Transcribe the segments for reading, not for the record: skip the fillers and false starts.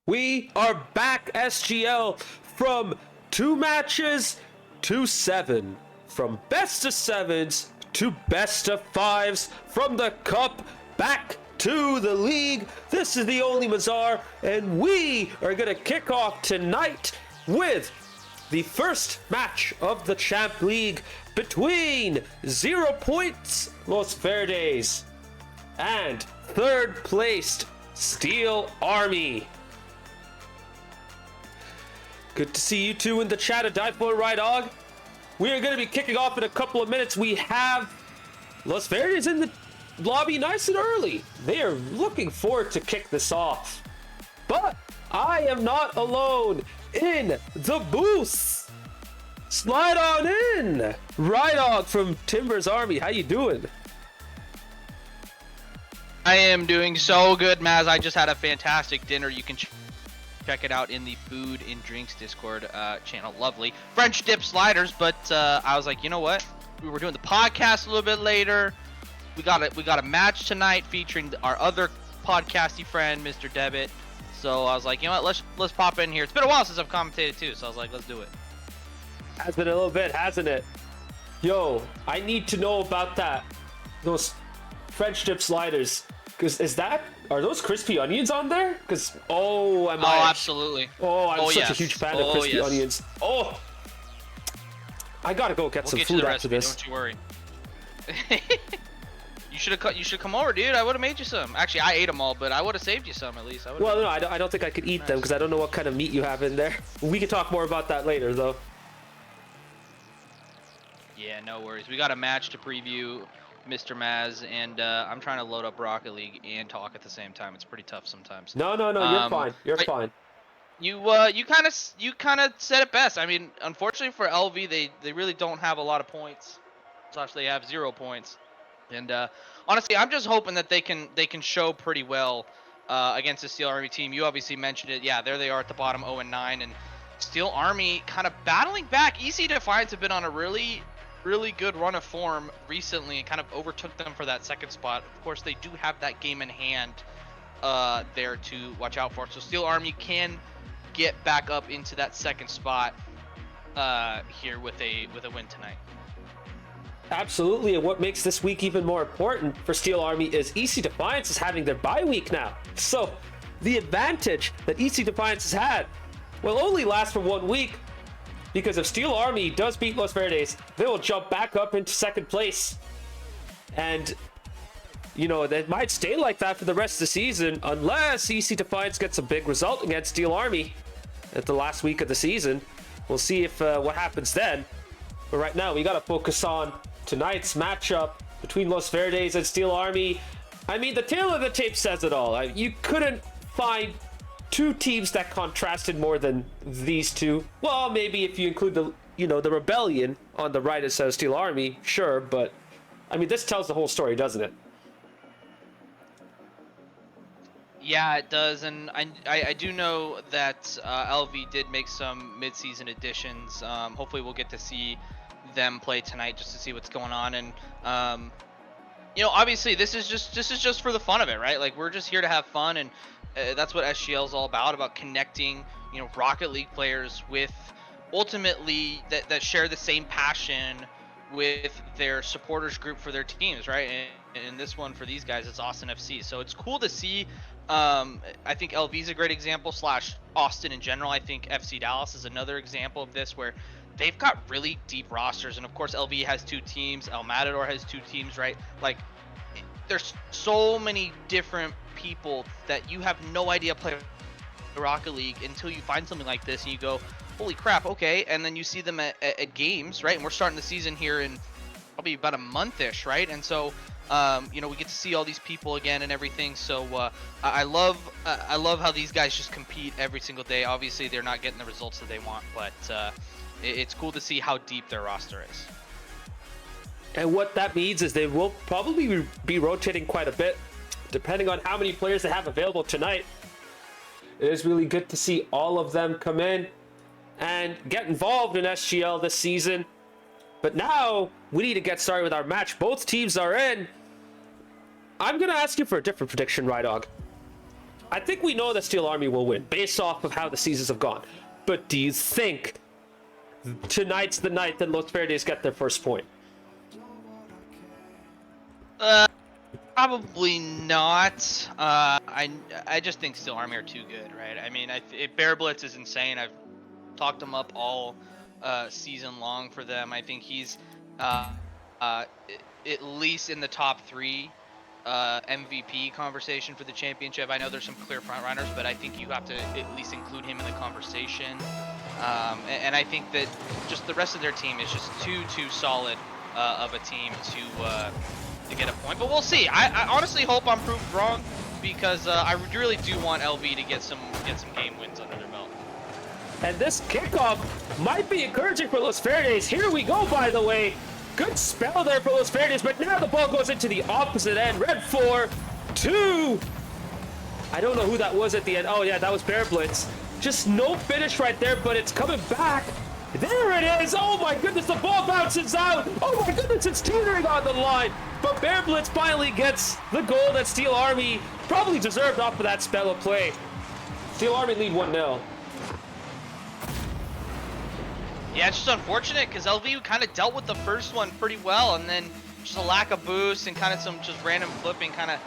We are back, SGL, from 2 matches to 7. From best of 7s to best of 5s. From the cup back to the league. This is the Only Mazar, and we are going to kick off tonight with the first match of the Champ League between 0 points Los Verdes and third placed Steel Army. Good to see you two in the chat at Dive-Boy Rydog. We are going to be kicking off in a couple of minutes. We have Los Verdes in the lobby nice and early. They are looking forward to kick this off. But I am not alone in the booth. Slide on in. Rydog from Timber's Army. How you doing? I am doing so good, Maz. I just had a fantastic dinner. You can check it out in the Food and Drinks Discord channel. Lovely French dip sliders, but I was like, you know what? We were doing the podcast a little bit later. We got a match tonight featuring our other podcasty friend, Mr. Debit. So I was like, you know what? Let's pop in here. It's been a while since I've commentated too, so I was like, let's do it. Has been a little bit, hasn't it? Yo, I need to know about that. Those French dip sliders. Cause are those crispy onions on there? Cause Oh, absolutely. I'm such a huge fan of crispy onions. Oh, I gotta go get some food after this. Don't you worry. You should come over, dude. I would have made you some. Actually, I ate them all, but I would have saved you some at least. Well, no, I don't think I could eat them because I don't know what kind of meat you have in there. We can talk more about that later, though. Yeah, no worries. We got a match to preview, Mr. Maz, and I'm trying to load up Rocket League and talk at the same time. It's pretty tough sometimes. No, you're fine. You're fine. You kind of said it best. I mean, unfortunately for LV, they really don't have a lot of points. Slash, they have 0 points. And honestly, I'm just hoping that they can show pretty well against the Steel Army team. You obviously mentioned it. Yeah, there they are at the bottom, 0-9, and Steel Army kind of battling back. EC Defiance have been on a really good run of form recently and kind of overtook them for that second spot. Of course, they do have that game in hand there to watch out for. So Steel Army can get back up into that second spot here with a win tonight. Absolutely, and what makes this week even more important for Steel Army is EC Defiance is having their bye week now. So the advantage that EC Defiance has had will only last for 1 week, because if Steel Army does beat Los Verdes, they will jump back up into second place. And, you know, they might stay like that for the rest of the season unless EC Defiance gets a big result against Steel Army at the last week of the season. We'll see if what happens then. But right now, we got to focus on tonight's matchup between Los Verdes and Steel Army. I mean, the tail of the tape says it all. You couldn't find 2 teams that contrasted more than these two. Well, maybe if you include the Rebellion on the right instead of Steel Army, sure, but I mean, this tells the whole story, doesn't it? Yeah, it does, and I do know that LV did make some mid-season additions. Hopefully we'll get to see them play tonight just to see what's going on. And you know, obviously this is just for the fun of it, right? Like, we're just here to have fun, and that's what SGL is all about connecting, you know, Rocket League players with ultimately that share the same passion with their supporters group for their teams, right? And this one for these guys, it's Austin FC. So it's cool to see. I think LV is a great example, / Austin in general. I think FC Dallas is another example of this, where they've got really deep rosters. And of course, LV has 2 teams. El Matador has 2 teams, right? Like, there's so many different people that you have no idea play Rocket League until you find something like this and you go, holy crap, okay. And then you see them at games, right? And we're starting the season here in probably about a month-ish, right? And so you know, we get to see all these people again and everything. So I love how these guys just compete every single day. Obviously, they're not getting the results that they want, but it's cool to see how deep their roster is. And what that means is they will probably be rotating quite a bit, depending on how many players they have available tonight. It is really good to see all of them come in and get involved in SGL this season. But now we need to get started with our match. Both teams are in. I'm going to ask you for a different prediction, Rydog. I think we know that Steel Army will win based off of how the seasons have gone. But do you think tonight's the night that Los Verdes get their first point? Probably not. I just think Steel Army are too good, right? I mean, Bear Blitz is insane. I've talked him up all season long for them. I think he's at least in the top 3 MVP conversation for the championship. I know there's some clear front runners, but I think you have to at least include him in the conversation. And I think that just the rest of their team is just too solid of a team to get a point. But we'll see. I honestly hope I'm proved wrong, because I really do want LV to get some game wins under their belt. And this kickoff might be encouraging for Los Verdes. Here we go, by the way. Good spell there for Los Verdes, but now the ball goes into the opposite end. Red 4, 2. I don't know who that was at the end. Oh, yeah, that was Bear Blitz. Just no finish right there, but it's coming back. There it is. Oh, my goodness, the ball bounces out. Oh, my goodness, it's teetering on the line. But Bear Blitz finally gets the goal that Steel Army probably deserved off of that spell of play. Steel Army lead 1-0. Yeah, it's just unfortunate because LV kind of dealt with the first one pretty well, and then just a lack of boost and kind of some just random flipping kind of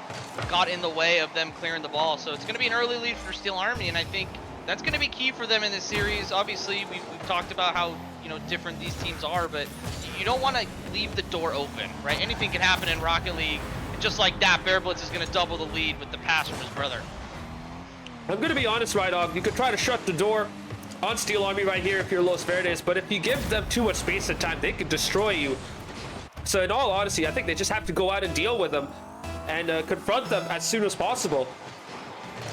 got in the way of them clearing the ball. So it's going to be an early lead for Steel Army, and I think that's going to be key for them in this series. Obviously, we've talked about how different these teams are, but you don't want to leave the door open, right? Anything can happen in Rocket League, and just like that, Bear Blitz is going to double the lead with the pass from his brother. I'm going to be honest, Rydog. You could try to shut the door on Steel Army right here if you're Los Verdes, but if you give them too much space and time, they could destroy you. So in all honesty, I think they just have to go out and deal with them and confront them as soon as possible.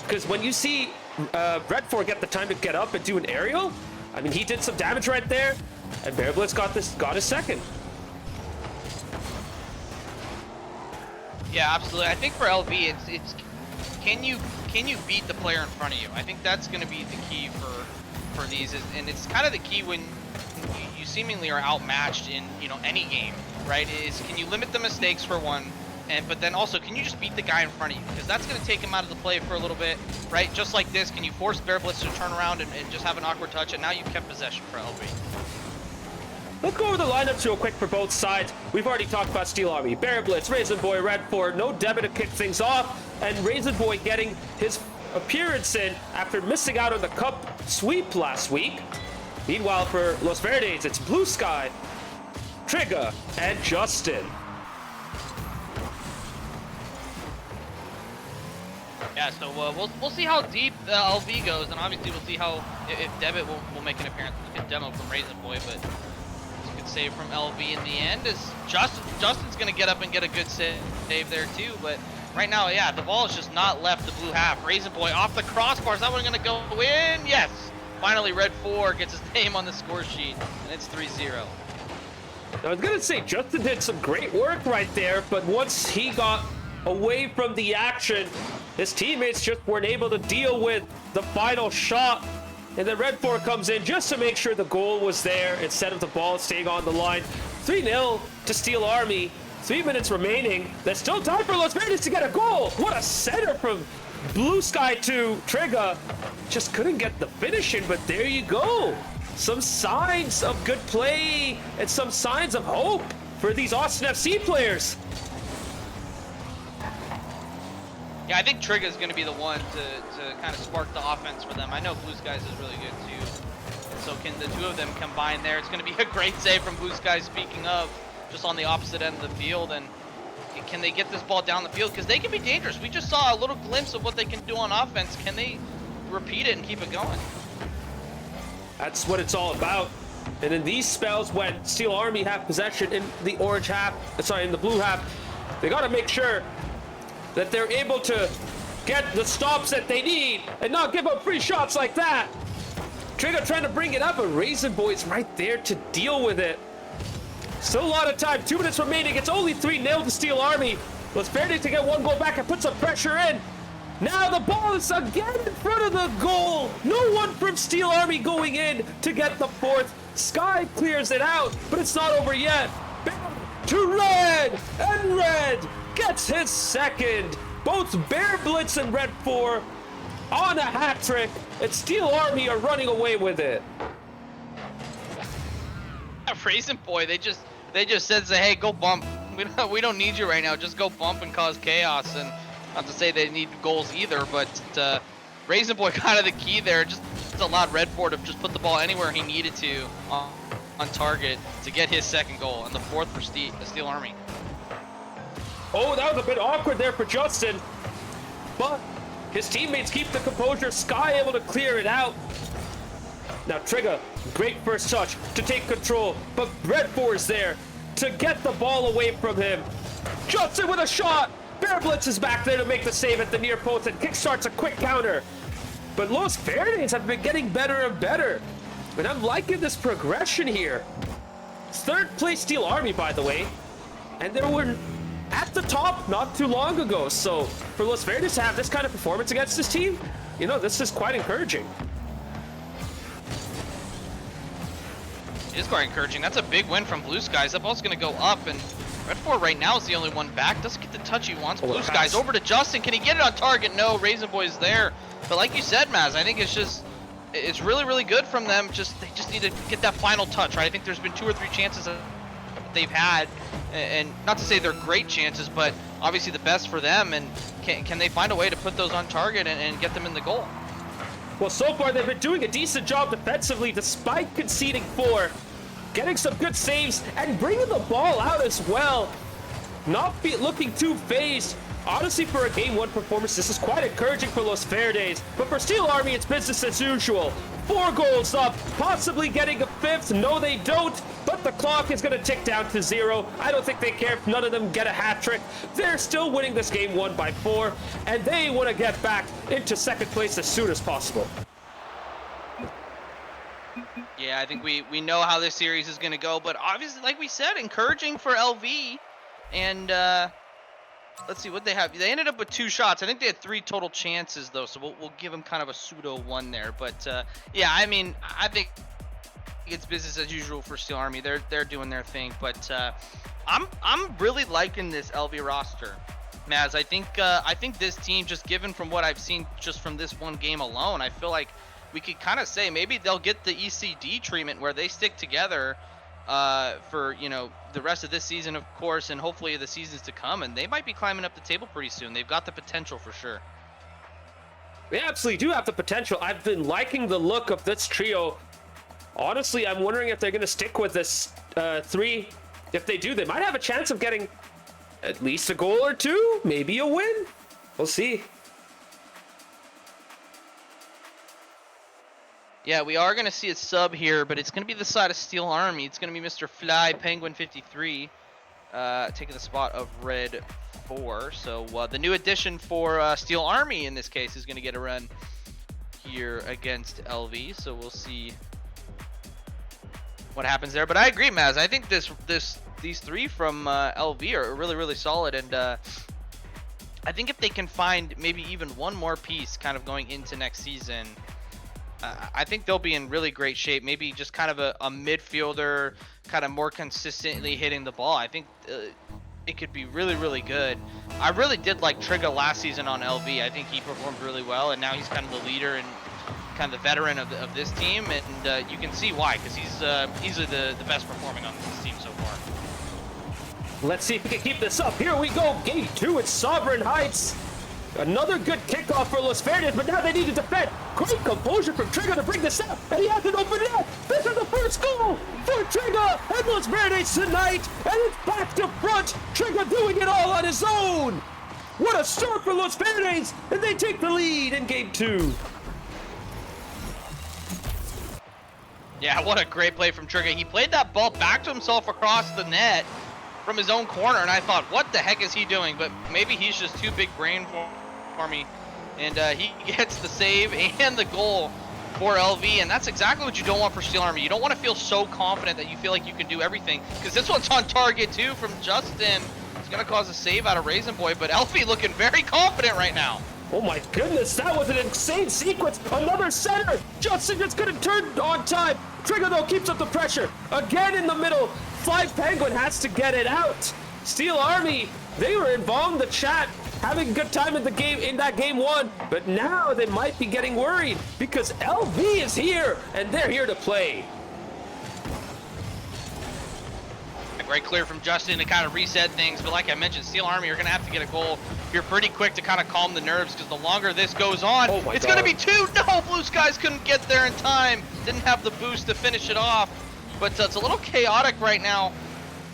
Because when you see Red 4 get the time to get up and do an aerial, I mean, he did some damage right there, and Bear Blitz got his second. Yeah, absolutely. I think for LV, it's can you beat the player in front of you? I think that's going to be the key for these, and it's kind of the key when you seemingly are outmatched in any game, right? Is can you limit the mistakes for one, but then also can you just beat the guy in front of you, because that's going to take him out of the play for a little bit, right? Just like this, can you force Bear Blitz to turn around and just have an awkward touch, and now you've kept possession for LV. Let's go over the lineups real quick for both sides. We've already talked about Steel Army. Bear Blitz, Raisin Boy, Red 4, no Debit to kick things off, and Raisin Boy getting his appearance in after missing out on the cup sweep last week. Meanwhile, for Los Verdes, it's Blue Sky, Trigger, and Justin. Yeah, so we'll see how deep LV goes, and obviously we'll see how if Debit will make an appearance. We can demo from Raisin Boy, but it's a good save from LV in the end. As Justin's gonna get up and get a good save there too, but right now, yeah, the ball is just not left the blue half. Raisin Boy off the crossbar. Is that one gonna go in? Yes. Finally, Red 4 gets his name on the score sheet, and it's 3-0. I was gonna say Justin did some great work right there, but once he got away from the action, his teammates just weren't able to deal with the final shot. And then Red 4 comes in just to make sure the goal was there instead of the ball staying on the line. 3-0 to Steel Army. 3 minutes remaining. There's still time for Los Verdes to get a goal. What a center from Blue Sky to Trigger. Just couldn't get the finish in, but there you go. Some signs of good play and some signs of hope for these Austin FC players. Yeah, I think Trigger's going to be the one to kind of spark the offense for them. I know Blue Skies is really good too. And so can the two of them combine there? It's going to be a great save from Blue Skies, speaking of, just on the opposite end of the field. And can they get this ball down the field? Because they can be dangerous. We just saw a little glimpse of what they can do on offense. Can they repeat it and keep it going? That's what it's all about. And in these spells, when Steel Army have possession in the in the blue half, they got to make sure that they're able to get the stops that they need and not give up free shots like that. Trigger trying to bring it up, but Raisin Boy's right there to deal with it. Still a lot of time, 2 minutes remaining. It's only 3-0 to Steel Army. Los Verdes to get one goal back and put some pressure in. Now the ball is again in front of the goal. No one from Steel Army going in to get the fourth. Sky clears it out, but it's not over yet. Back to Red, and Red gets his second. Both Bear Blitz and Red 4 on a hat trick, and Steel Army are running away with it. Raisin Boy, they just said, hey, go bump. We don't need you right now. Just go bump and cause chaos. And not to say they need goals either, but Raisin Boy kind of the key there. Just allowed Redford to just put the ball anywhere he needed to on target to get his second goal and the fourth for Steel Army. Oh, that was a bit awkward there for Justin, but his teammates keep the composure. Sky able to clear it out. Now Trigger, great first touch to take control, but Redford's there to get the ball away from him. Justin with a shot. Bear Blitz is back there to make the save at the near post and kickstarts a quick counter. But Los Verdes have been getting better and better, and I'm liking this progression here. Third place Steel Army, by the way, and they were at the top not too long ago. So for Los Verdes to have this kind of performance against this team, you know, this is quite encouraging. It is quite encouraging. That's a big win from Blue Skies. That ball's going to go up, and Redford right now is the only one back. Doesn't get the touch he wants. Blue Skies over to Justin. Can he get it on target? No, Raisin Boy's there. But like you said, Maz, I think it's really, really good from them. They just need to get that final touch, right? I think there's been 2 or 3 chances that they've had, and not to say they're great chances, but obviously the best for them. And can they find a way to put those on target and get them in the goal? Well, so far they've been doing a decent job defensively despite conceding 4. Getting some good saves and bringing the ball out as well. Not looking too phased. Honestly, for a Game 1 performance, this is quite encouraging for Los Verdes. But for Steel Army, it's business as usual. 4 goals up, possibly getting a 5th. No, they don't. But the clock is going to tick down to 0. I don't think they care if none of them get a hat trick. They're still winning this Game 1 by 4. And they want to get back into second place as soon as possible. Yeah, I think we know how this series is going to go, but obviously, like we said, encouraging for LV. And let's see what they have. They ended up with 2 shots. I think they had 3 total chances, though, so we'll give them kind of a pseudo 1 there. But yeah, I mean, I think it's business as usual for Steel Army. They're doing their thing, but I'm really liking this LV roster, Maz. I think this team, just given from what I've seen just from this one game alone, I feel like we could kind of say maybe they'll get the ECD treatment where they stick together for, you know, the rest of this season, of course, and hopefully the seasons to come, and they might be climbing up the table pretty soon. They've got the potential for sure. They absolutely do have the potential. I've been liking the look of this trio. Honestly, I'm wondering if they're going to stick with this 3. If they do, they might have a chance of getting at least a goal or 2, maybe a win. We'll see. Yeah, we are going to see a sub here, but it's going to be the side of Steel Army. It's going to be Mr. Fly Penguin 53 taking the spot of Red 4. So the new addition for Steel Army in this case is going to get a run here against LV. So we'll see what happens there. But I agree, Maz. I think these 3 from LV are really, really solid. And I think if they can find maybe even one more piece kind of going into next season, I think they'll be in really great shape. Maybe just kind of a midfielder, kind of more consistently hitting the ball. I think it could be really, really good. I really did like Trigger last season on LV. I think he performed really well, and now he's kind of the leader and kind of the veteran of this team. And you can see why, because he's easily the best performing on this team so far. Let's see if we can keep this up. Here we go. Game 2 at Sovereign Heights. Another good kickoff for Los Verdes, but now they need to defend. Great composure from Trigger to bring this up, and he has it open up. This is the first goal for Trigger and Los Verdes tonight, and it's back to front. Trigger doing it all on his own. What a start for Los Verdes, and they take the lead in Game 2. Yeah, what a great play from Trigger. He played that ball back to himself across the net from his own corner, and I thought, what the heck is he doing? But maybe he's just too big brain for me. And he gets the save and the goal for LV, and that's exactly what you don't want for Steel Army. You don't want to feel so confident that you feel like you can do everything, because this one's on target too from Justin. It's going to cause a save out of Raisin Boy, but LV looking very confident right now. Oh my goodness, that was an insane sequence. Another center. Justin just couldn't turn on time. Trigger, though, keeps up the pressure. Again in the middle. Fly Penguin has to get it out. Steel Army, they were involved in the chat. having a good time in the game in that game one, but now they might be getting worried because LV is here and they're here to play. Great clear from Justin to kind of reset things, but like I mentioned, Steel Army are going to have to get a goal here pretty quick to kind of calm the nerves, because the longer this goes on, it's going to be 2. No, Blue Skies couldn't get there in time. Didn't have the boost to finish it off, but it's a little chaotic right now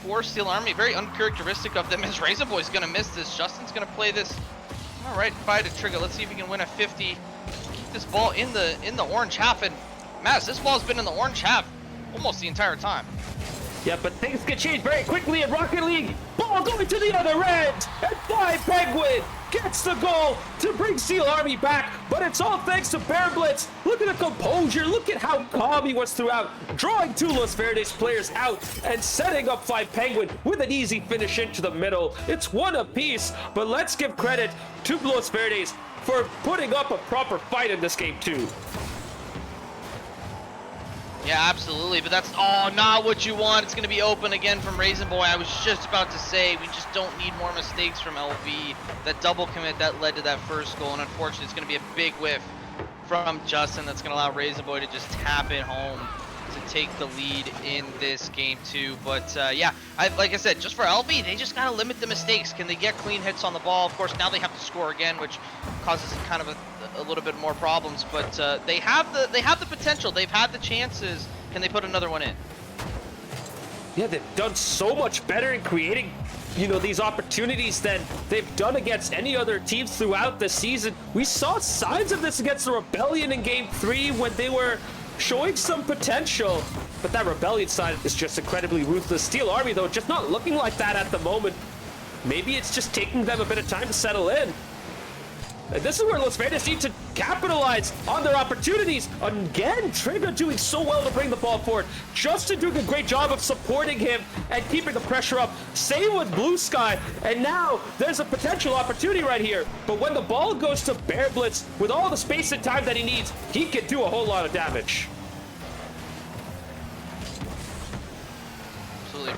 for Steel Army. Very uncharacteristic of them, as Razor Boy's going to miss this. Justin's going to play this all right by to Trigger. Let's see if he can win a 50. Keep this ball in the orange half, and Maz, this ball's been in the orange half almost the entire time. Yeah, but things can change very quickly in Rocket League. Ball going to the other end, and Fly Penguin gets the goal to bring Steel Army back, but it's all thanks to Bear Blitz. Look at the composure, look at how calm he was throughout, drawing 2 Los Verdes players out and setting up Fly Penguin with an easy finish into the middle. It's 1 apiece, but let's give credit to Los Verdes for putting up a proper fight in this game too. Yeah, absolutely, but that's not what you want. It's going to be open again from Raisin Boy. I was just about to say, we just don't need more mistakes from LV. That double commit that led to that first goal, and unfortunately, it's going to be a big whiff from Justin that's going to allow Raisin Boy to just tap it home to take the lead in this game too. But yeah, like I said, just for LV, they just got to limit the mistakes. Can they get clean hits on the ball? Of course, now they have to score again, which causes kind of a little bit more problems, but they have the potential. They've had the chances. Can they put another one in? Yeah, they've done so much better in creating, these opportunities than they've done against any other teams throughout the season. We saw signs of this against the Rebellion in Game 3 when they were showing some potential, but that Rebellion side is just incredibly ruthless. Steel Army, though, just not looking like that at the moment. Maybe it's just taking them a bit of time to settle in. And this is where Los Verdes need to capitalize on their opportunities. Again, Trigger doing so well to bring the ball forward. Justin doing a great job of supporting him and keeping the pressure up. Same with Blue Sky. And now there's a potential opportunity right here. But when the ball goes to Bear Blitz, with all the space and time that he needs, he can do a whole lot of damage.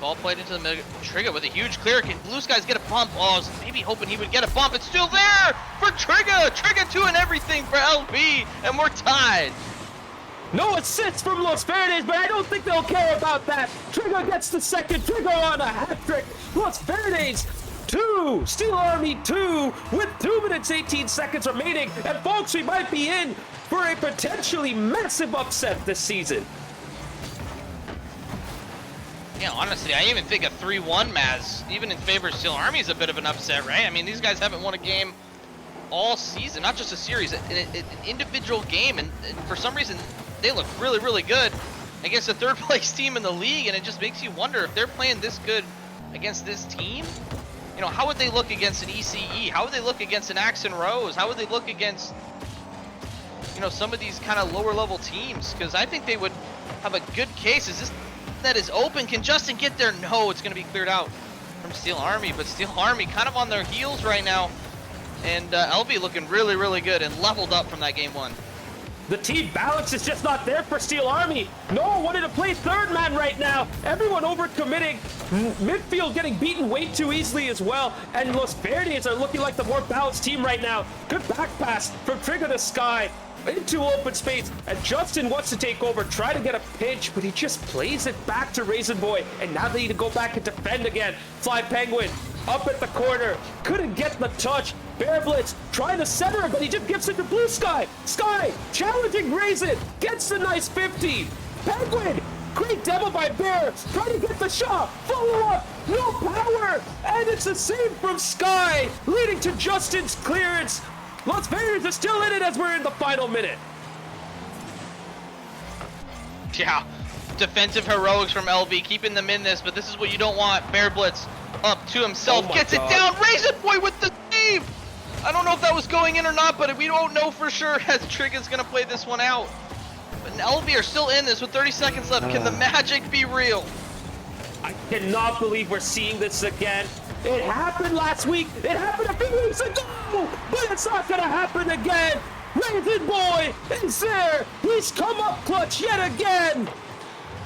Ball played into the middle. Trigger with a huge clear. Can Blue Skies get a bump? Oh, I was maybe hoping he would get a bump. It's still there for Trigger. Trigger 2 and everything for LB, and we're tied. No assists from Los Verdes, but I don't think they'll care about that. Trigger gets the second. Trigger on a hat trick. Los Verdes 2, Steel Army 2, with 2 minutes 18 seconds remaining. And folks, we might be in for a potentially massive upset this season. Yeah, honestly, I even think a 3-1 Maz, even in favor of Steel Army, is a bit of an upset, right? I mean, these guys haven't won a game all season, not just a series, an individual game, and for some reason, they look really, really good against a third-place team in the league, and it just makes you wonder if they're playing this good against this team. How would they look against an ECE? How would they look against an Axe and Rose? How would they look against, some of these kind of lower-level teams? Because I think they would have a good case. Is this that is open? Can Justin get there? No, it's going to be cleared out from Steel Army, but Steel Army kind of on their heels right now, and LB looking really, really good and leveled up from that game 1. The team balance is just not there for Steel Army. No one wanted to play third man right now. Everyone overcommitting. Midfield getting beaten way too easily as well. And Los Verdes are looking like the more balanced team right now. Good back pass from Trigger to Sky into open space. And Justin wants to take over, try to get a pinch, but he just plays it back to Raisin Boy. And now they need to go back and defend again. Fly Penguin up at the corner. Couldn't get the touch. Bear Blitz trying to center it, but he just gives it to Blue Sky. Sky challenging Raisin. Gets the nice 50. Penguin. Great demo by Bear. Trying to get the shot. Follow up. No power. And it's a save from Sky, leading to Justin's clearance. Los Verdes are still in it as we're in the final minute. Yeah, defensive heroics from LV, keeping them in this, but this is what you don't want. Bear Blitz up to himself, gets it down. Raisin Boy with the save. I don't know if that was going in or not, but we don't know for sure as Trigger's going to play this one out. But LV are still in this with 30 seconds left. Can the magic be real? I cannot believe we're seeing this again. It happened last week. It happened a few weeks ago, but it's not going to happen again. Raisin Boy is there. He's come up clutch yet again.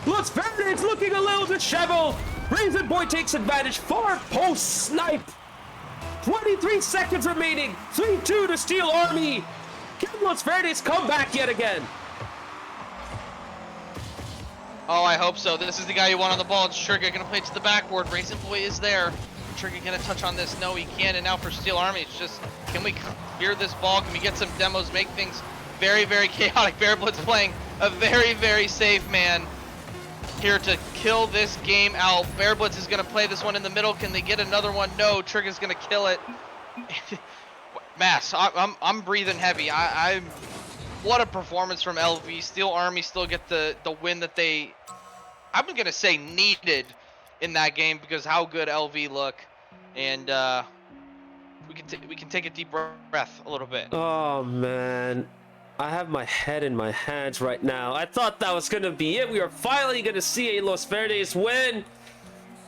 Los Verdes looking a little disheveled. Raisin Boy takes advantage. Far post snipe. 23 seconds remaining. 3-2 to Steel Army. Can Los Verdes come back yet again? Oh, I hope so. This is the guy you want on the ball. It's Trigger gonna play it to the backboard. Raisin Boy is there. Trigger gonna touch on this. No, he can't. And now for Steel Army, it's just, can we clear this ball? Can we get some demos? Make things very, very chaotic. Bearblitz playing a very, very safe man here to kill this game out. Bearblitz is gonna play this one in the middle. Can they get another one? No, Trigger's gonna kill it. Mass, I'm breathing heavy. What a performance from LV. Steel Army still get the win that they, I'm gonna say, needed in that game because how good LV look, and we can take a deep breath a little bit. Oh man, I have my head in my hands right now. I thought that was gonna be it. We were finally gonna see a Los Verdes win,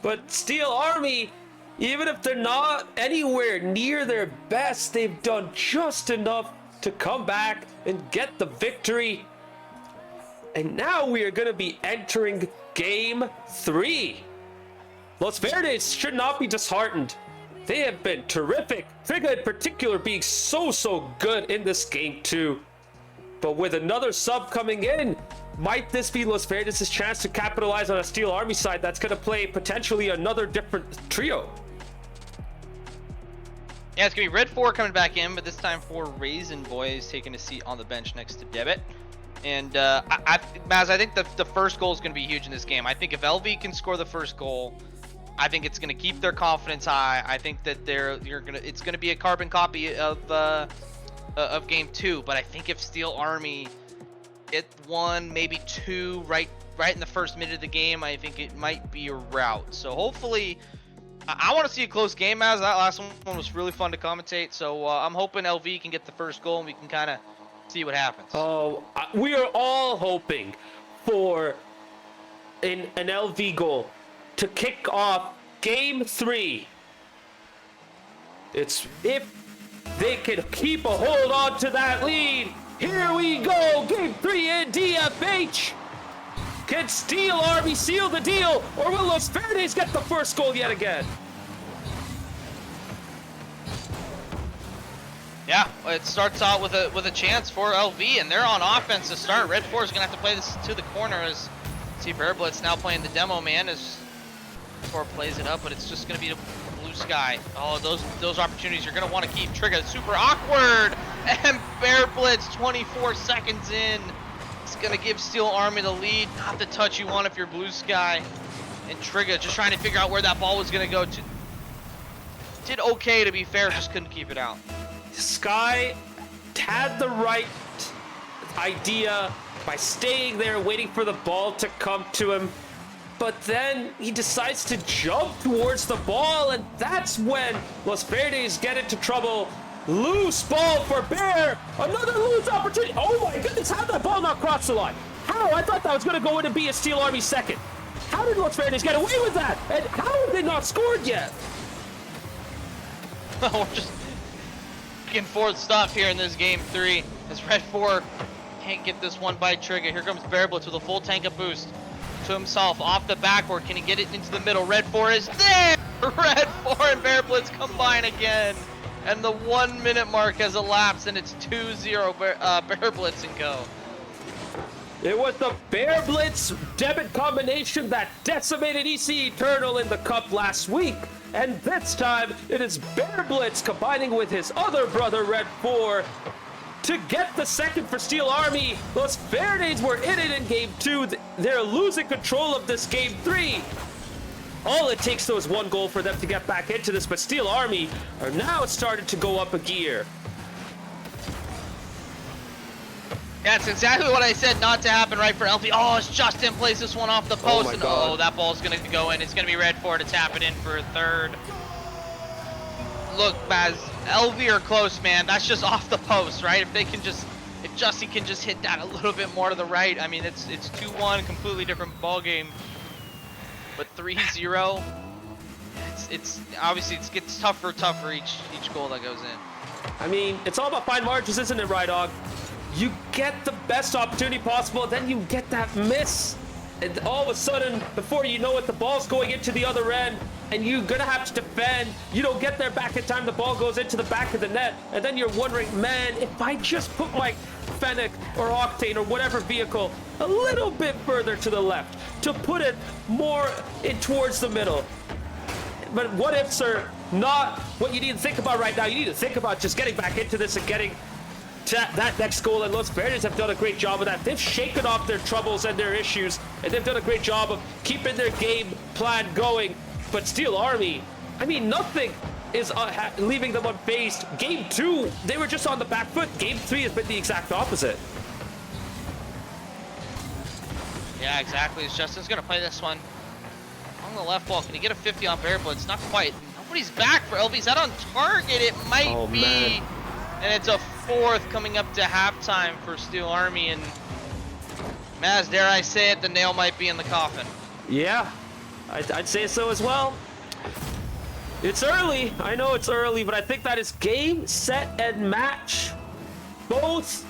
but Steel Army, even if they're not anywhere near their best, they've done just enough to come back and get the victory. And now we are going to be entering game 3. Los Verdes should not be disheartened. They have been terrific. Trigger in particular being so good in this game too. But with another sub coming in, might this be Los Verdes' chance to capitalize on a Steel Army side that's going to play potentially another different trio? Yeah, it's going to be Red 4 coming back in, but this time for Raisin Boy is taking a seat on the bench next to Debit. And, Maz, I think the first goal is going to be huge in this game. I think if LV can score the first goal, I think it's going to keep their confidence high. I think that it's going to be a carbon copy of game 2. But I think if Steel Army hit 1, maybe 2 right in the first minute of the game, I think it might be a rout. So hopefully, I want to see a close game, as that last one was really fun to commentate. So I'm hoping LV can get the first goal and we can kind of see what happens. Oh, we are all hoping for an LV goal to kick off game 3. It's if they can keep a hold on to that lead. Here we go, game 3 in DFH. Can Steel Army seal the deal, or will Los Verdes get the first goal yet again? Yeah, it starts out with a chance for LV, and they're on offense to start. Red 4 is gonna have to play this to the corner as see Bearblitz now playing the demo man as 4 plays it up, but it's just gonna be the blue sky. Oh, those opportunities you're gonna want to keep. Trigger super awkward, and Bearblitz 24 seconds in. It's gonna give Steel Army the lead. Not the touch you want if you're blue sky. And Trigger just trying to figure out where that ball was gonna go to. Did okay, to be fair, just couldn't keep it out. Sky had the right idea by staying there waiting for the ball to come to him, but then he decides to jump towards the ball, and that's when Los Verdes get into trouble. Loose ball for Bear. Another loose opportunity. Oh my goodness, how did that ball not cross the line? How? I thought that was going to go in and be a Steel Army second. How did Los Verdes get away with that? And how have they not scored yet? We're just back and forth stuff here in this game 3. As Red 4 can't get this one by Trigger. Here comes Bearblitz with a full tank of boost to himself off the backboard. Can he get it into the middle? Red 4 is there. Red 4 and Bearblitz combine again. And the 1 minute mark has elapsed, and it's 2-0 Bearblitz and go. It was the Bearblitz Debit combination that decimated EC Eternal in the Cup last week. And this time, it is Bearblitz combining with his other brother, Red 4, to get the second for Steel Army. Los Verdes were in it in game 2. They're losing control of this game 3. All it takes, though, is 1 goal for them to get back into this, but Steel Army are now starting to go up a gear. Yeah, it's exactly what I said not to happen right for LV. Oh, it's Justin plays this one off the post, and oh, that ball's going to go in. It's going to be Red 4 to tap it in for a third. Look, Baz, LV are close, man. That's just off the post, right? If Justin can just hit that a little bit more to the right, I mean, it's 2-1, completely different ball game. But 3-0, it's obviously it gets tougher each goal that goes in. I mean, it's all about fine margins, isn't it, Rydog? You get the best opportunity possible, then you get that miss. And all of a sudden, before you know it, the ball's going into the other end. and you're gonna have to defend. You don't get there back in time, the ball goes into the back of the net, and then you're wondering, man, if I just put my Fennec or Octane or whatever vehicle a little bit further to the left to put it more in towards the middle. But what ifs are not what you need to think about right now. You need to think about just getting back into this and getting to that next goal, and Los Verdes have done a great job of that. They've shaken off their troubles and their issues, and they've done a great job of keeping their game plan going. But Steel Army, I mean, nothing is leaving them unfazed. Game 2, they were just on the back foot. Game 3 has been the exact opposite. Yeah, exactly. Justin's going to play this one on the left wall. Can he get a 50 on Verdes? Not quite. Nobody's back for LV. Is that on target? It might be. Man. And it's a 4th coming up to halftime for Steel Army. And Maz, dare I say it, the nail might be in the coffin. Yeah, I'd say so as well. It's early. I know it's early, but I think that is game, set, and match. Both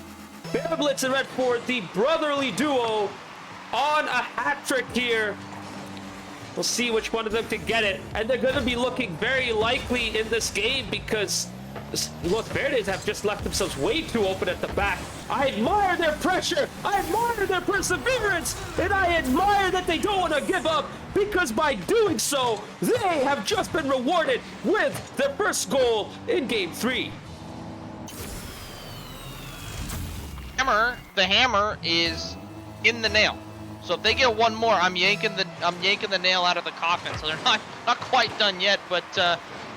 Verdes and Red Ford, the brotherly duo, on a hat trick here. We'll see which one of them can get it. And they're going to be looking very likely in this game because Los Verdes have just left themselves way too open at the back. I admire their pressure. I admire their perseverance. And I admire that they don't want to give up, because by doing so, they have just been rewarded with their first goal in Game 3. The hammer is in the nail. So if they get one more, I'm yanking the nail out of the coffin. So they're not quite done yet, but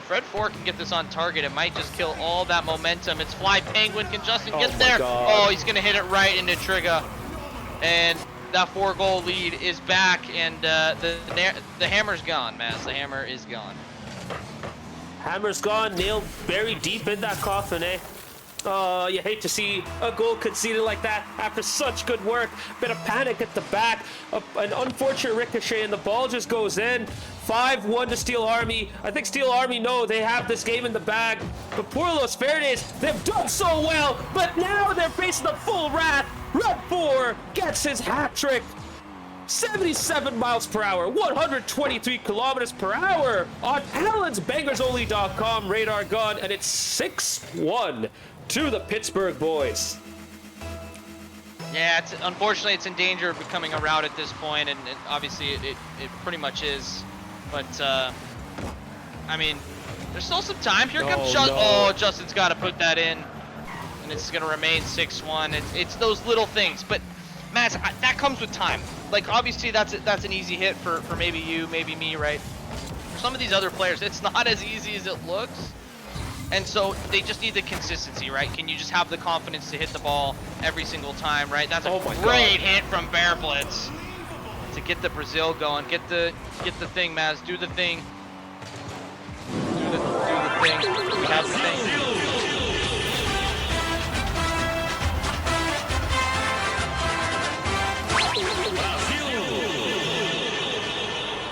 Fred 4 can get this on target. It might just kill all that momentum. It's Fly Penguin. Can Justin get there? God. Oh, he's gonna hit it right into Trigger, and that 4-goal lead is back. And the hammer's gone, Maz. The hammer is gone. Hammer's gone. Nail buried deep in that coffin, eh? You hate to see a goal conceded like that after such good work. Bit of panic at the back, an unfortunate ricochet, and the ball just goes in. 5-1 to Steel Army. I think Steel Army know they have this game in the bag, but poor Los Verdes, they've done so well, but now they're facing the full wrath. Red 4 gets his hat trick. 77 miles per hour, 123 kilometers per hour on Allen'sBangersOnly.com radar gun, and it's 6-1 to the Pittsburgh boys. Yeah, unfortunately it's in danger of becoming a rout at this point, and obviously it pretty much is. But I mean, there's still some time. Here comes Justin. Oh, Justin's got to put that in, and it's gonna remain 6-1. It's those little things, but Matt, that comes with time. Like, obviously that's an easy hit for maybe you, maybe me, right? For some of these other players, it's not as easy as it looks. And so they just need the consistency, right? Can you just have the confidence to hit the ball every single time, right? That's a great hit from Verdes to get the Brazil going. Get the thing, Maz. Do the thing. Do the thing. We have the thing.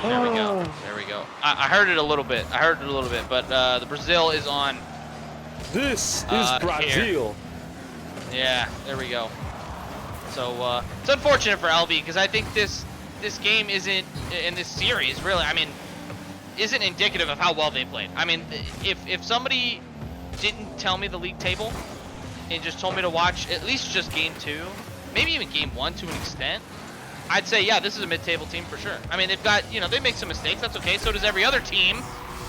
There we go. There we go. I heard it a little bit. But the Brazil is on. This is Brazil. Here. Yeah, there we go. So it's unfortunate for LV, because I think this game isn't, in this series, really, I mean, isn't indicative of how well they played. I mean, if somebody didn't tell me the league table and just told me to watch at least just game 2, maybe even game 1 to an extent, I'd say, yeah, this is a mid-table team for sure. I mean, they've got, they make some mistakes. That's okay. So does every other team,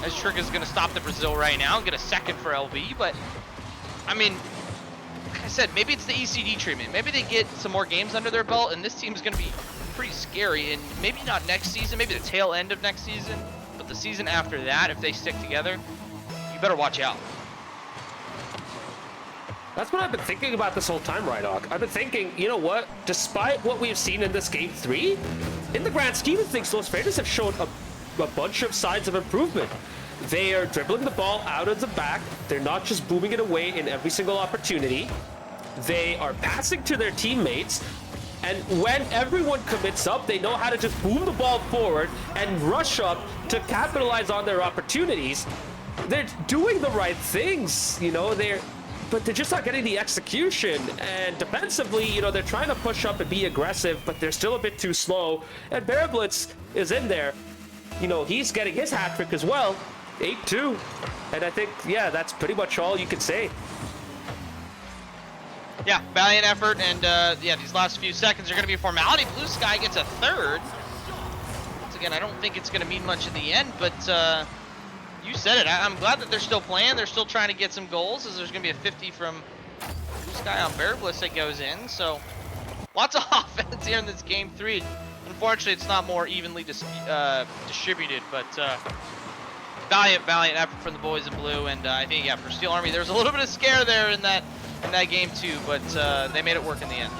as Trigger's going to stop the Brazil right now and get a second for LV. But, I mean, like I said, maybe it's the ECD treatment. Maybe they get some more games under their belt, and this team is going to be pretty scary. And maybe not next season, maybe the tail end of next season, but the season after that, if they stick together, you better watch out. That's what I've been thinking about this whole time, Rydog. I've been thinking, you know what? Despite what we've seen in this game 3, in the grand scheme of things, Los Verdes have shown a bunch of signs of improvement. They are dribbling the ball out of the back. They're not just booming it away in every single opportunity. They are passing to their teammates. And when everyone commits up, they know how to just boom the ball forward and rush up to capitalize on their opportunities. They're doing the right things, but they're just not getting the execution. And defensively, they're trying to push up and be aggressive, but they're still a bit too slow. And Verdes is in there. he's getting his hat trick as well. 8-2. And I think, yeah, that's pretty much all you can say. Yeah, valiant effort, and yeah, these last few seconds are going to be a formality. Blue Sky gets a third. Once again, I don't think it's going to mean much in the end, but you said it. I'm glad that they're still playing. They're still trying to get some goals, as there's going to be a 50 from Blue Sky on Verdes that goes in. So lots of offense here in this game 3. Unfortunately, it's not more evenly distributed, but valiant effort from the boys in blue. And I think, yeah, for Steel Army, there's a little bit of scare there in that game too, but they made it work in the end.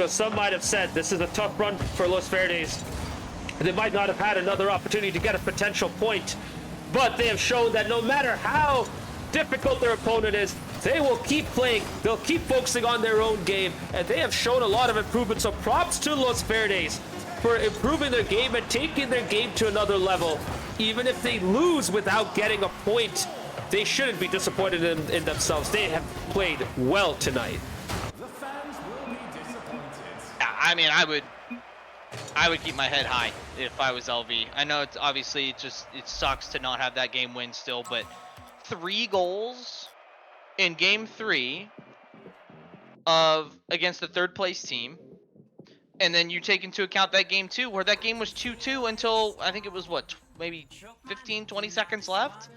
Some might have said this is a tough run for Los Verdes. They might not have had another opportunity to get a potential point, but they have shown that no matter how difficult their opponent is, they will keep playing, they'll keep focusing on their own game, and they have shown a lot of improvement. So props to Los Verdes for improving their game and taking their game to another level. Even if they lose without getting a point, they shouldn't be disappointed in themselves. They have played well tonight. I mean, I would keep my head high if I was LV. I know it's obviously it sucks to not have that game win still, but 3 goals in game 3 against the 3rd place team. And then you take into account that game 2 where that game was 2-2 until I think it was maybe 15-20 seconds left.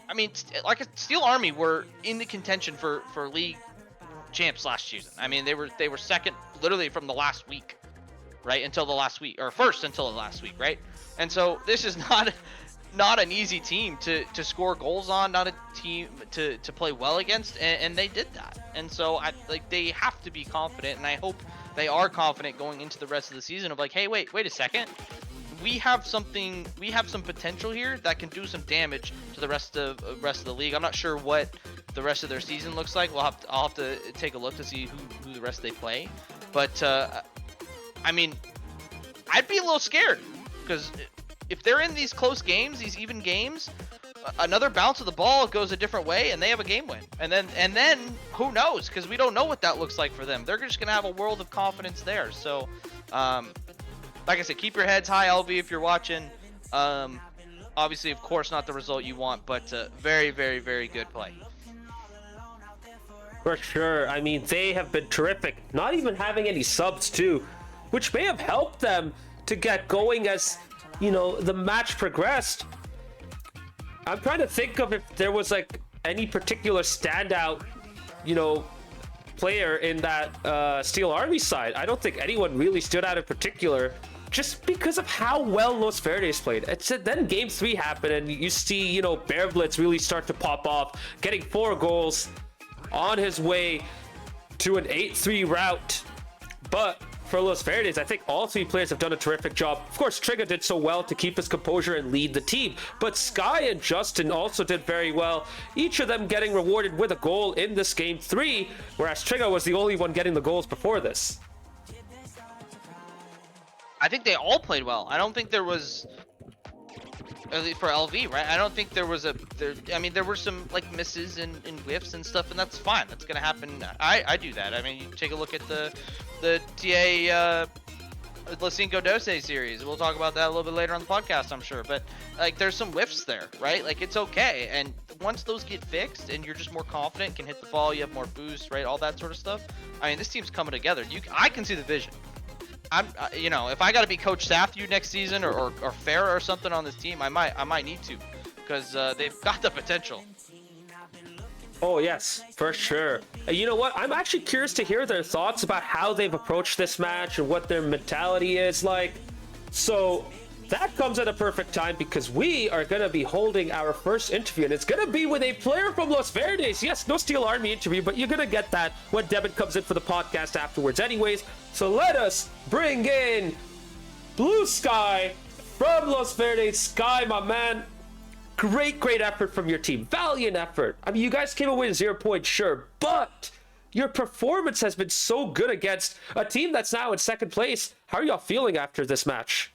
I mean, like Steel Army were in the contention for league champs last season. I mean, they were second literally from the last week, right, until the last week, or first until the last week, right? And so this is not an easy team to score goals on, not a team to play well against, and they did that. And so they have to be confident, and I hope they are confident going into the rest of the season of like, hey, wait a second. We have some potential here that can do some damage to the rest of the league. I'm not sure what the rest of their season looks like. I'll have to take a look to see who the rest they play. But I mean, I'd be a little scared because if they're in these close games, these even games, another bounce of the ball goes a different way and they have a game win. And then who knows? Because we don't know what that looks like for them. They're just gonna have a world of confidence there. So. Like I said, keep your heads high, LV, if you're watching. Obviously, of course, not the result you want, but very, very, very good play. For sure. I mean, they have been terrific. Not even having any subs, too, which may have helped them to get going as, the match progressed. I'm trying to think of if there was, any particular standout, player in that Steel Army side. I don't think anyone really stood out in particular, just because of how well Los Verdes played. Then game 3 happened, and you see, Bearblitz really start to pop off, getting 4 goals on his way to an 8-3 route. But for Los Verdes, I think all 3 players have done a terrific job. Of course, Trigger did so well to keep his composure and lead the team, but Sky and Justin also did very well, each of them getting rewarded with a goal in this game 3, whereas Trigger was the only one getting the goals before this. I think they all played well. I don't think there was, at least for LV, right? I don't think there was I mean, there were some misses and whiffs and stuff, and that's fine. That's gonna happen. I do that. I mean, you take a look at the TA Los Cinco Doce series. We'll talk about that a little bit later on the podcast, I'm sure. But there's some whiffs there, right? It's okay. And once those get fixed, and you're just more confident, can hit the ball, you have more boost, right? All that sort of stuff. I mean, this team's coming together. I can see the vision. If I got to be Coach Safthew next season or Farah or something on this team, I might need to, because they've got the potential. Oh yes, for sure. You know what? I'm actually curious to hear their thoughts about how they've approached this match and what their mentality is like. So that comes at a perfect time, because we are going to be holding our first interview, and it's going to be with a player from Los Verdes. Yes, no Steel Army interview, but you're going to get that when Devin comes in for the podcast afterwards anyways. So let us bring in Blue Sky from Los Verdes. Sky, my man, great effort from your team. Valiant effort. I mean, you guys came away with 0 points, sure, but your performance has been so good against a team that's now in 2nd place. How are y'all feeling after this match?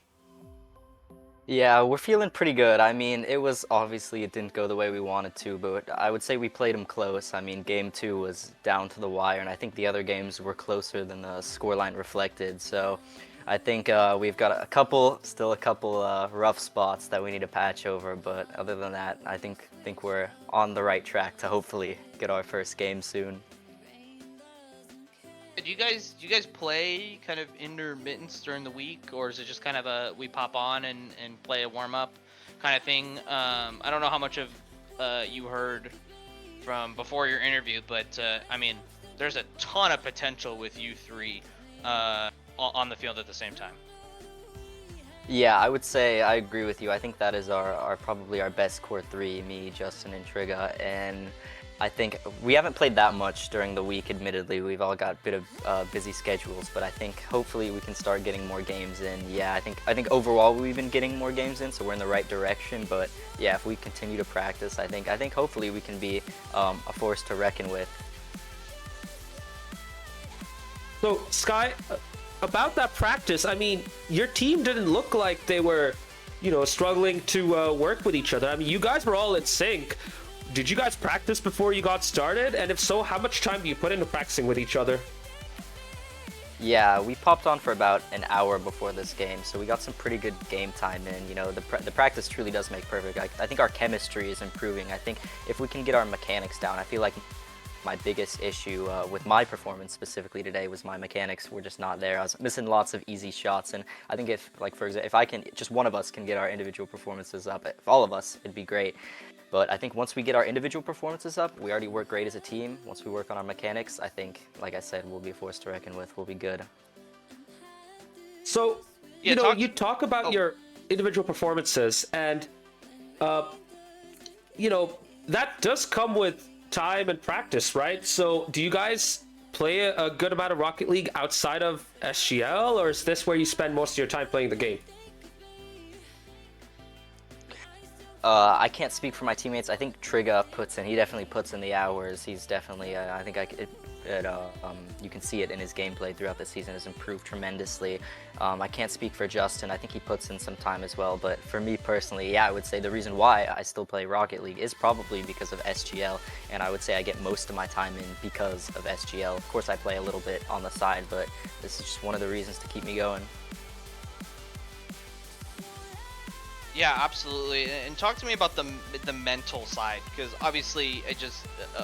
Yeah, we're feeling pretty good. I mean, it didn't go the way we wanted to, but I would say we played them close. I mean, game 2 was down to the wire, and I think the other games were closer than the scoreline reflected. So I think we've got still a couple rough spots that we need to patch over, but other than that, I think we're on the right track to hopefully get our first game soon. Do you guys play kind of intermittents during the week, or is it just kind of a we pop on and play a warm up kind of thing? I don't know how much of you heard from before your interview, but I mean, there's a ton of potential with you three on the field at the same time. Yeah, I would say I agree with you. I think that is our probably our best core three, me, Justin, and Trigga. And I think we haven't played that much during the week, admittedly. We've all got a bit of busy schedules, but I think hopefully we can start getting more games in. Yeah, I think overall we've been getting more games in, so we're in the right direction. But yeah, if we continue to practice, I think hopefully we can be a force to reckon with. So, Sky, about that practice, I mean, your team didn't look like they were, struggling to work with each other. I mean, you guys were all in sync. Did you guys practice before you got started? And if so, how much time do you put into practicing with each other? Yeah, we popped on for about an hour before this game, so we got some pretty good game time in. The practice truly does make perfect. I think our chemistry is improving. I think if we can get our mechanics down, I feel like my biggest issue with my performance specifically today was my mechanics were just not there. I was missing lots of easy shots, and I think for example, if just one of us can get our individual performances up, if all of us, it'd be great. But I think once we get our individual performances up, we already work great as a team. Once we work on our mechanics, I think, like I said, we'll be a force to reckon with. We'll be good. So, you talk about your individual performances, and, that does come with time and practice, right? So, do you guys play a good amount of Rocket League outside of SGL, or is this where you spend most of your time playing the game? I can't speak for my teammates. I think Trigga he definitely puts in the hours. He's definitely, you can see it in his gameplay throughout the season, has improved tremendously. I can't speak for Justin. I think he puts in some time as well. But for me personally, yeah, I would say the reason why I still play Rocket League is probably because of SGL. And I would say I get most of my time in because of SGL. Of course, I play a little bit on the side, but this is just one of the reasons to keep me going. Yeah, absolutely. And talk to me about the mental side, because obviously,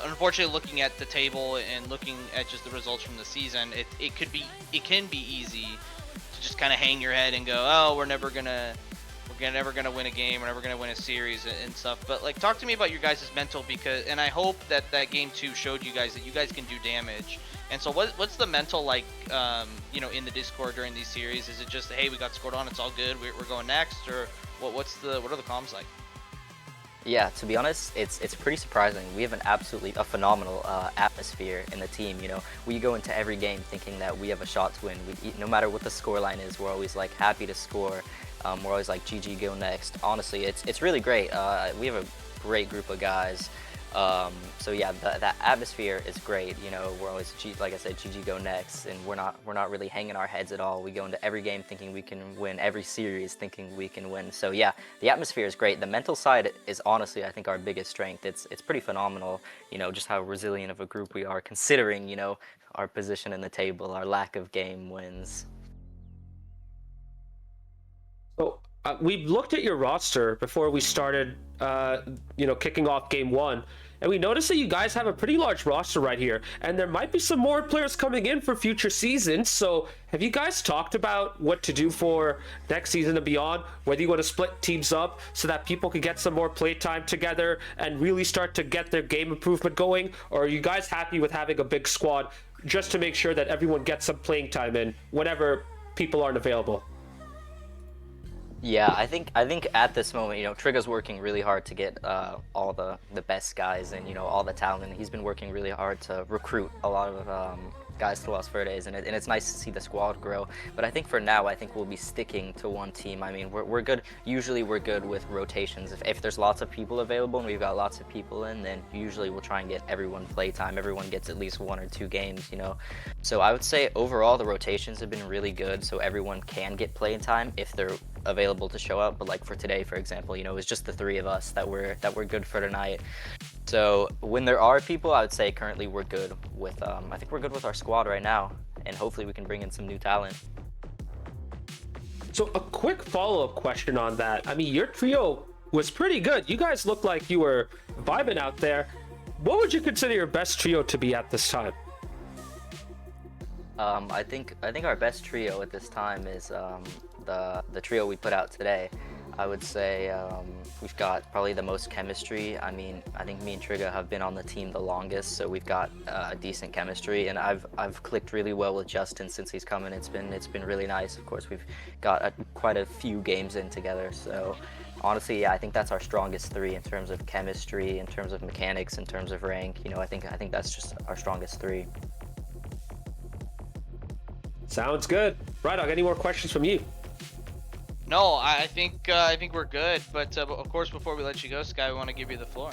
unfortunately, looking at the table and looking at just the results from the season, it can be easy to just kind of hang your head and go, oh, we're never gonna win a game, we're never gonna win a series and stuff. But like, talk to me about your guys' mental, and I hope that game 2 showed you guys that you guys can do damage. And so what's the mental like, in the Discord during these series? Is it just, hey, we got scored on, it's all good, we're going next, or what are the comms like? Yeah, to be honest, it's pretty surprising. We have a phenomenal atmosphere in the team. We go into every game thinking that we have a shot to win. No matter what the scoreline is, we're always like happy to score. We're always like, GG, go next. Honestly, it's really great. We have a great group of guys. So yeah, that atmosphere is great. We're always, like I said, GG, go next, and we're not really hanging our heads at all. We go into every game thinking we can win, every series thinking we can win. So yeah, the atmosphere is great. The mental side is honestly, I think, our biggest strength. It's pretty phenomenal. Just how resilient of a group we are, considering our position in the table, our lack of game wins. So we looked at your roster before we started, kicking off game 1, and we noticed that you guys have a pretty large roster right here, and there might be some more players coming in for future seasons. So have you guys talked about what to do for next season and beyond, whether you want to split teams up so that people can get some more playtime together and really start to get their game improvement going, or are you guys happy with having a big squad just to make sure that everyone gets some playing time in whenever people aren't available? Yeah, I think at this moment, Trigga's working really hard to get all the best guys and all the talent. He's been working really hard to recruit a lot of guys to Los Verdes, and it's nice to see the squad grow. But I think for now, I think we'll be sticking to one team. I mean, we're good. Usually, we're good with rotations. If there's lots of people available and we've got lots of people in, then usually we'll try and get everyone playtime. Everyone gets at least 1 or 2 games. So I would say overall the rotations have been really good. So everyone can get play time if they're available to show up. But like for today, for example, it was just the 3 of us that were good for tonight. So when there are people, I would say currently we're good with I think we're good with our squad right now, and hopefully we can bring in some new talent. So a quick follow-up question on that. I mean, your trio was pretty good. You guys looked like you were vibing out there. What would you consider your best trio to be at this time? I think our best trio at this time is the trio we put out today. I would say we've got probably the most chemistry. I mean, I think me and Trigga have been on the team the longest, so we've got decent chemistry, and I've clicked really well with Justin since he's come in. It's been really nice. Of course, we've got quite a few games in together, so honestly, yeah, I think that's our strongest three in terms of chemistry, in terms of mechanics, in terms of rank. You know, I think that's just our strongest three. Sounds good. Rydog, any more questions from you? No, I think we're good. But of course, before we let you go, Sky, we want to give you the floor.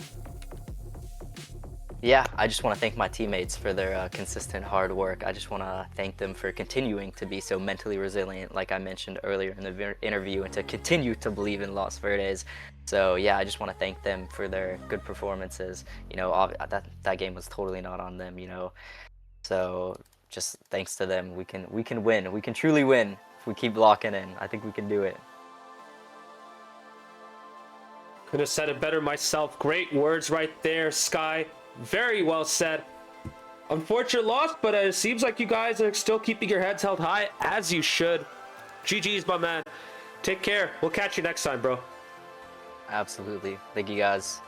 Yeah, I just want to thank my teammates for their consistent hard work. I just want to thank them for continuing to be so mentally resilient, like I mentioned earlier in the interview, and to continue to believe in Los Verdes. So yeah, I just want to thank them for their good performances. You know, that game was totally not on them. You know, so just thanks to them, we can win. We can truly win if we keep locking in. I think we can do it. Could have said it better myself. Great words right there, Sky. Very well said. Unfortunate loss, but it seems like you guys are still keeping your heads held high, as you should. GG's, my man. Take care. We'll catch you next time, bro. Absolutely. Thank you guys.